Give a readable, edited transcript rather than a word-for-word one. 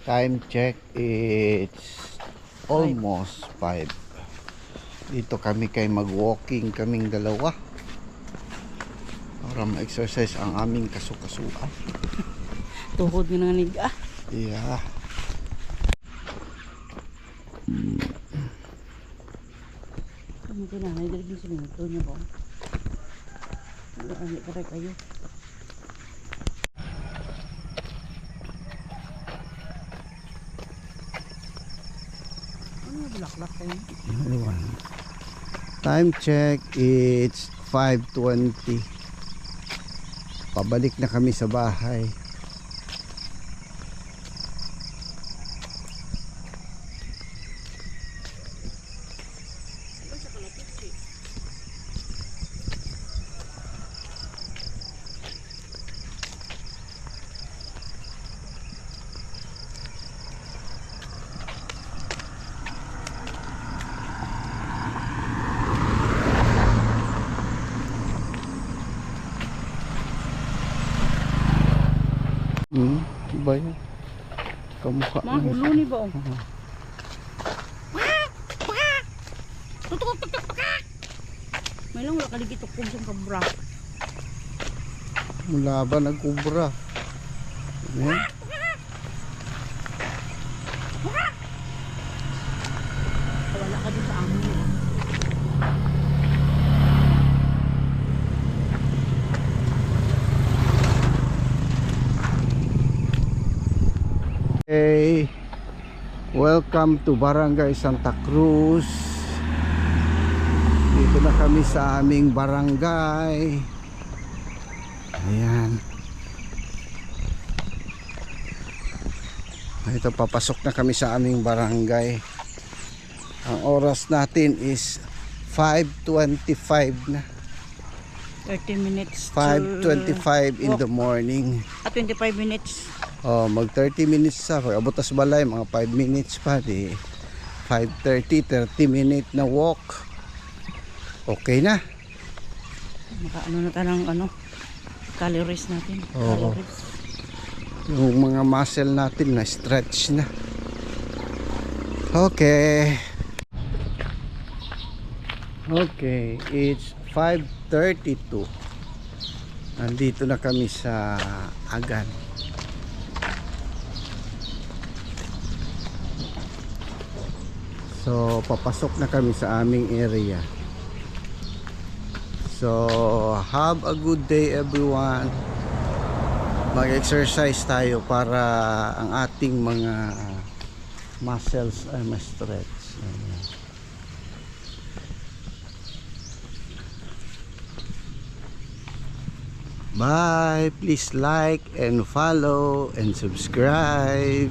Time check, it's almost 5. Dito kami kay mag-walking kaming dalawa para ma-exercise ang aming kasukasuan. Tuhod nga nga niga. Yeah. Ano kinanay dali din sinuto niya ba? Ano ka kayo? Ano bulaklak kayo? Time check, it's 5:20. Pabalik na kami sa bahay. Ba yan? Kamukha Mga ulo ni ba? May lang wala kaligit ako sa kabra. Mula ba nagkubra? Ayan. Wala ka doon sa amin. Hey, welcome to Barangay Santa Cruz. Dito na kami sa aming barangay. Ayan. Ito, papasok na kami sa aming barangay. Ang oras natin is 5:25 na. 30 minutes. 5:25 in the morning. At 25 minutes. Oh, mag 30 minutes sa abot tas balay, mga 5 minutes pa di 5:30, 30 minute na walk. Okay na. Maka-ano na tayo ng calories natin. Oo. Calories. Yung mga muscle natin na stretch na. Okay. Okay, it's 5:32. Nandito na kami sa Agan. So, papasok na kami sa aming area. So, have a good day everyone. Mag-exercise tayo para ang ating mga muscles ay ma-stretch. Bye! Please like and follow and subscribe.